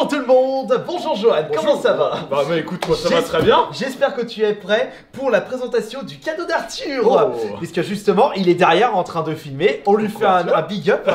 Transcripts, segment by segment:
Bonjour tout le monde, bonjour Johan, comment ça va? Bah écoute, moi ça va très bien. J'espère que tu es prêt pour la présentation du cadeau d'Arthur. Puisque justement, il est derrière en train de filmer. On lui fait un big up.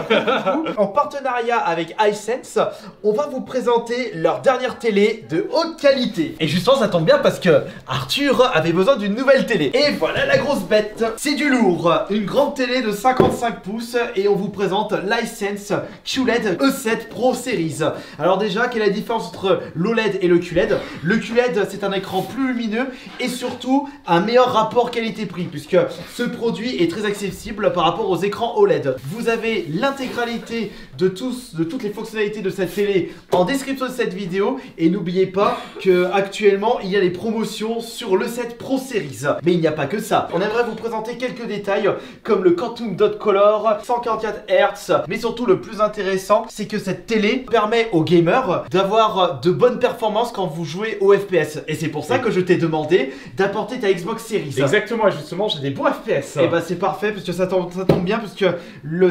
En partenariat avec iSense, on va vous présenter leur dernière télé de haute qualité. Et justement, ça tombe bien parce que Arthur avait besoin d'une nouvelle télé. Et voilà la grosse bête. C'est du lourd. Une grande télé de 55 pouces et on vous présente l'iSense QLED E7 Pro Series. Alors déjà, quelle est la différence entre l'OLED et le QLED? Le QLED, c'est un écran plus lumineux et surtout un meilleur rapport qualité-prix puisque ce produit est très accessible par rapport aux écrans OLED. Vous avez l'intégralité de toutes les fonctionnalités de cette télé en description de cette vidéo et n'oubliez pas que actuellement il y a les promotions sur le E7 Pro Series. Mais il n'y a pas que ça. On aimerait vous présenter quelques détails comme le Quantum Dot Color, 144 Hz, mais surtout le plus intéressant, c'est que cette télé permet aux gamers d'avoir de bonnes performances quand vous jouez au FPS. Et c'est pour ça que je t'ai demandé d'apporter ta Xbox Series. Exactement, justement, j'ai des bons FPS. Et bah c'est parfait parce que ça tombe bien parce que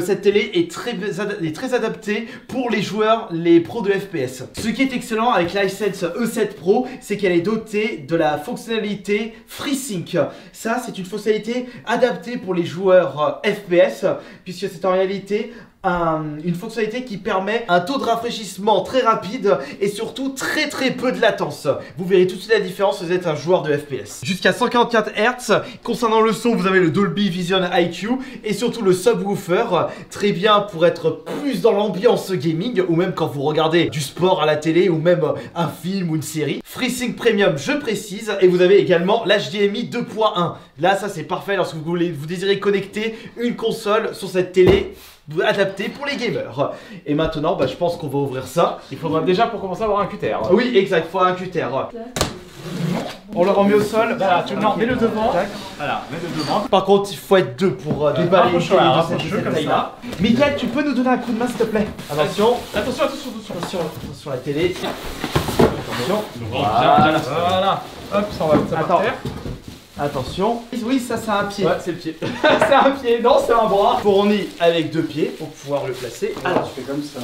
cette télé est très adaptée pour les joueurs, les pros de FPS. Ce qui est excellent avec l'iSense E7 Pro, c'est qu'elle est dotée de la fonctionnalité FreeSync. Ça, c'est une fonctionnalité adaptée pour les joueurs FPS puisque c'est en réalité une fonctionnalité qui permet un taux de rafraîchissement très rapide et surtout très peu de latence. Vous verrez tout de suite la différence si vous êtes un joueur de FPS. Jusqu'à 144 Hz. Concernant le son, vous avez le Dolby Vision IQ et surtout le subwoofer. Très bien pour être plus dans l'ambiance gaming ou même quand vous regardez du sport à la télé ou même un film ou une série. FreeSync Premium, je précise. Et vous avez également l'HDMI 2.1. Là, ça c'est parfait lorsque vous désirez connecter une console sur cette télé adapté pour les gamers. Et maintenant, je pense qu'on va ouvrir ça. Il faudra déjà pour commencer à avoir un cutter. Oui, exact, il faut un cutter. On le remet au sol. Voilà, mets-le devant. Voilà, mets-le devant. Par contre, il faut être deux pour déballer cette taille-là. Mickaël, tu peux nous donner un coup de main s'il te plaît? Attention. Attention la télé. Attention. Voilà. Hop, ça va par terre. Attention. Oui, ça c'est un pied. Ouais, c'est le pied. C'est un pied, non, c'est un bras. Fourni avec deux pieds pour pouvoir le placer. Alors, tu fais comme ça.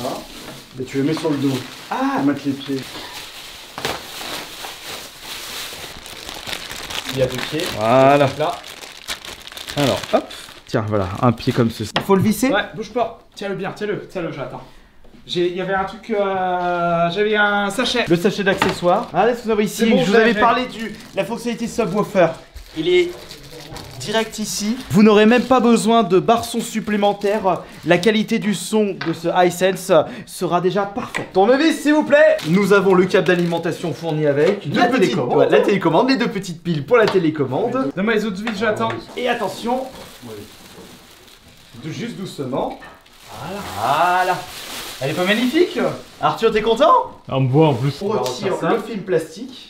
Et tu le mets sur le dos. Ah, pour mettre les pieds. Il y a deux pieds. Voilà. Là. Alors, hop. Tiens, voilà, un pied comme ceci. Il faut le visser? Ouais, bouge pas. Tiens-le bien, tiens-le, j'attends. Il y avait un truc, j'avais un sachet. Le sachet d'accessoires. Allez, vous avez ici, bon, je vous avais parlé de la fonctionnalité subwoofer. Il est direct ici. Vous n'aurez même pas besoin de barre son supplémentaire. La qualité du son de ce iSense sera déjà parfaite. Tournevis, s'il vous plaît. Nous avons le câble d'alimentation fourni avec la télécommande, les deux petites piles pour la télécommande. Donne-moi les autres vis, j'attends. Et attention, juste doucement. Voilà. Elle est pas magnifique? Arthur, t'es content? On me voit en plus. On retire le film plastique.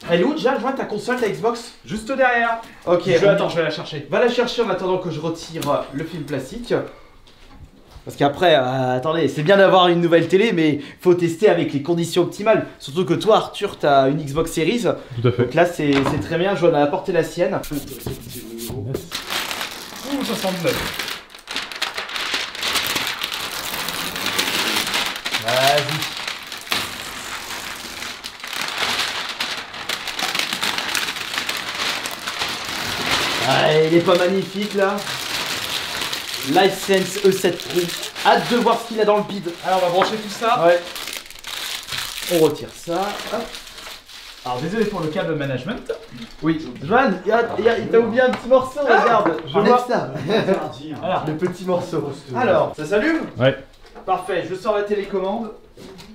Elle est où déjà? Joins ta console, ta Xbox? Juste derrière. Ok. Attends, je vais la chercher. Va la chercher en attendant que je retire le film plastique. Parce qu'après, attendez, c'est bien d'avoir une nouvelle télé, mais faut tester avec les conditions optimales. Surtout que toi, Arthur, t'as une Xbox Series. Tout à fait. Donc là, c'est très bien. Joanne a apporté la sienne. Ouh, 69. Vas-y. Ah, il est pas magnifique là. l'iSense E7 Pro. Hâte de voir ce qu'il a dans le bide. Alors on va brancher tout ça. Ouais. On retire ça. Hop. Alors désolé pour le câble management. Oui. Joanne, t'as oublié un petit morceau, regarde. Je vois ça. Alors, le petit morceau. Alors, ça s'allume? Ouais. Parfait, je sors la télécommande.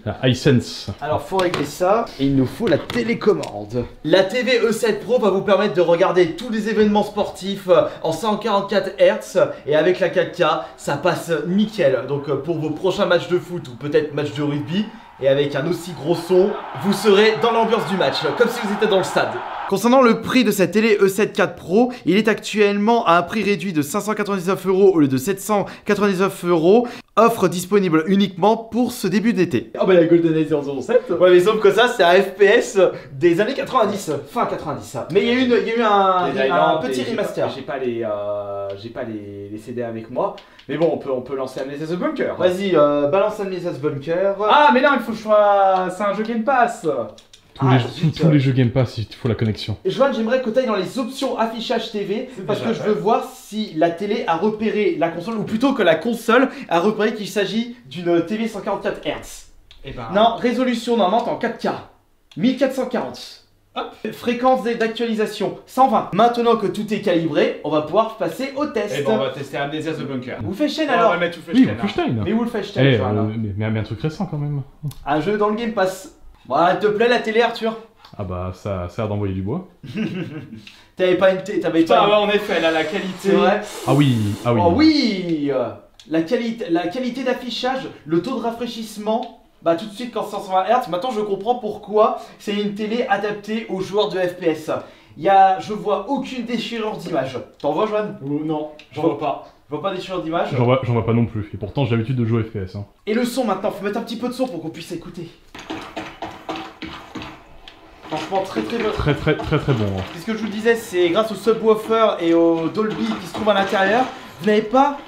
La iSense. Alors faut régler ça et il nous faut la télécommande. La TV E7 Pro va vous permettre de regarder tous les événements sportifs en 144 Hz et avec la 4K ça passe nickel. Donc pour vos prochains matchs de foot ou peut-être matchs de rugby et avec un aussi gros son, vous serez dans l'ambiance du match, comme si vous étiez dans le stade. Concernant le prix de cette télé E7 4 Pro, il est actuellement à un prix réduit de 599 € au lieu de 799 €. Offre disponible uniquement pour ce début d'été. Ah bah la GoldenEye 007. Ouais, mais sauf que ça, c'est un FPS des années 90, fin 90. Mais il y a eu un petit remaster. J'ai pas les CD avec moi. Mais bon, on peut lancer Amnesia The Bunker. Vas-y, balance Amnesia The Bunker. Ah, mais non, il faut que je sois. C'est un jeu Game Pass. Tous les jeux Game Pass, il faut la connexion. Joanne, j'aimerais que tu ailles dans les options affichage TV parce que je veux voir si la télé a repéré la console, ou plutôt que la console a repéré qu'il s'agit d'une TV 144 Hz. Et ben... Non, résolution normalement en 4K, 1440. Hop. Fréquence d'actualisation 120. Maintenant que tout est calibré, on va pouvoir passer au test. Et bon, on va tester Amnesia The Bunker. Wolfenstein On alors. va mettre Oui, Wolfenstein. Wolfenstein. Mais Wolfenstein, Joanne. Mais un truc récent quand même. Un jeu dans le Game Pass. Bon, elle te plaît la télé, Arthur? Ah bah ça a l'air d'envoyer du bois. T'avais pas une télé, Putain, ouais, en effet, elle a la qualité. C'est vrai. Ah oui, ah oui. Oh oui. La qualité d'affichage, le taux de rafraîchissement. Bah tout de suite quand c'est en 120 Hz, maintenant je comprends pourquoi c'est une télé adaptée aux joueurs de FPS. Je vois aucune déchirure d'image. T'en vois, Joanne? Non, j'en vois pas. Je vois pas déchirure d'image. J'en vois pas non plus. Et pourtant j'ai l'habitude de jouer FPS. Hein. Et le son maintenant, faut mettre un petit peu de son pour qu'on puisse écouter. Franchement très bon. Très bon. Hein. Ce que je vous disais, c'est grâce au subwoofer et au Dolby qui se trouve à l'intérieur, vous n'avez pas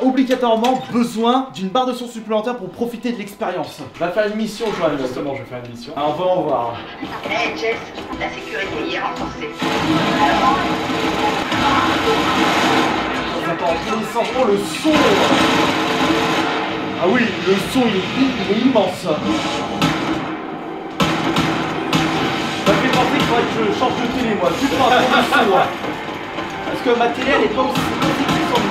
obligatoirement besoin d'une barre de son supplémentaire pour profiter de l'expérience. On va faire une mission, Joanne. Justement, je vais faire une mission. Alors, on va en voir. Hey Jess, la sécurité y est renforcée. Attends, il sent le son. Ah oui, le son il est immense. Ça me fait penser qu'il faudrait que je change de télé, moi, juste par rapport au son. Parce que ma télé, elle est pas aussi puissante que le son.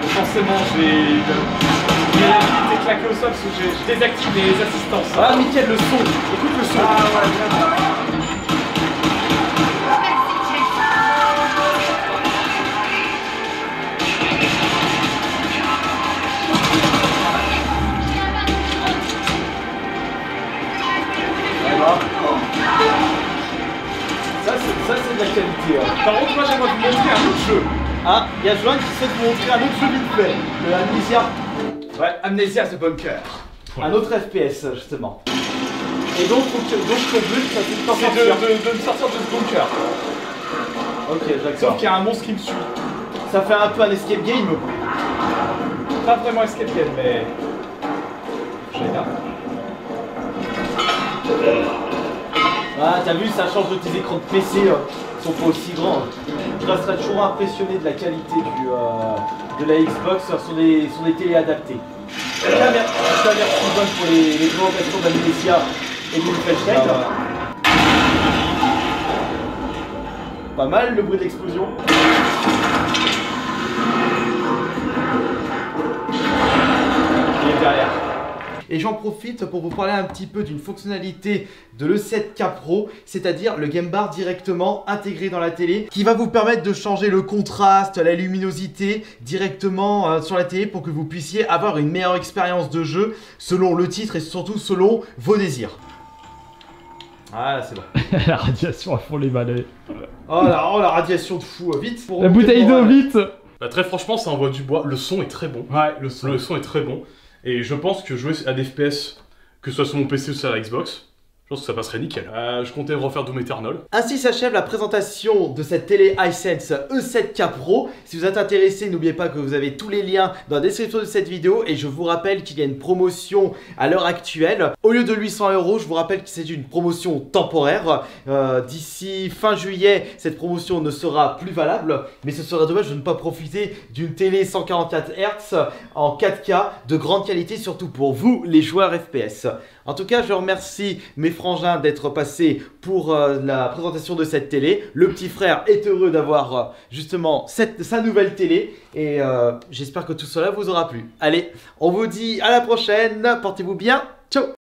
Forcément, je vais claquer au sol parce que je désactive les assistances. Ah, Mickaël, le son. Écoute le son. Ah ouais, bien. Ça c'est de la qualité. Hein. Par contre, moi j'aimerais vous montrer un autre jeu. Ah, il y a Joanne qui sait vous montrer un autre jeu vite fait. Le Amnesia. Ouais, Amnesia The Bunker. Ouais. Un autre FPS justement. Et donc ton but, ça c'est de t'en C'est sortir. de me sortir de ce bunker. Ok, Sauf d'accord. qu'il y a un monstre qui me suit. Ça fait un peu un escape game. Pas vraiment escape game, mais... J'allais dire. Ah, t'as vu, ça change de tes écrans de PC. Ils sont pas aussi grands. Je resterai toujours impressionné de la qualité de la Xbox sur des télés adaptées. En tout cas, merci Bonne pour les présentations d'Amnesia et de Wolfenstein. Pas mal le bruit d'explosion. Il est derrière. Et j'en profite pour vous parler un petit peu d'une fonctionnalité de l'E7K Pro, c'est-à-dire le Game Bar directement intégré dans la télé, qui va vous permettre de changer le contraste, la luminosité directement sur la télé pour que vous puissiez avoir une meilleure expérience de jeu selon le titre et surtout selon vos désirs. Ah là c'est bon. La radiation à fond les balais. Oh la radiation de fou, vite pour La bouteille d'eau, vite. Bah, très franchement, ça envoie du bois. Le son est très bon. Ouais, le son. Le son est très bon. Et je pense que jouer à des FPS, que ce soit sur mon PC ou sur la Xbox, je pense que ça passerait nickel. Je comptais refaire Doom Eternal. Ainsi s'achève la présentation de cette télé Hisense E7K Pro. Si vous êtes intéressé, n'oubliez pas que vous avez tous les liens dans la description de cette vidéo. Et je vous rappelle qu'il y a une promotion à l'heure actuelle. Au lieu de 800 €, je vous rappelle que c'est une promotion temporaire. D'ici fin juillet, cette promotion ne sera plus valable. Mais ce serait dommage de ne pas profiter d'une télé 144 Hz en 4K de grande qualité, surtout pour vous, les joueurs FPS. En tout cas, je remercie mes frangins d'être passés pour la présentation de cette télé. Le petit frère est heureux d'avoir justement sa nouvelle télé. Et j'espère que tout cela vous aura plu. Allez, on vous dit à la prochaine. Portez-vous bien. Ciao.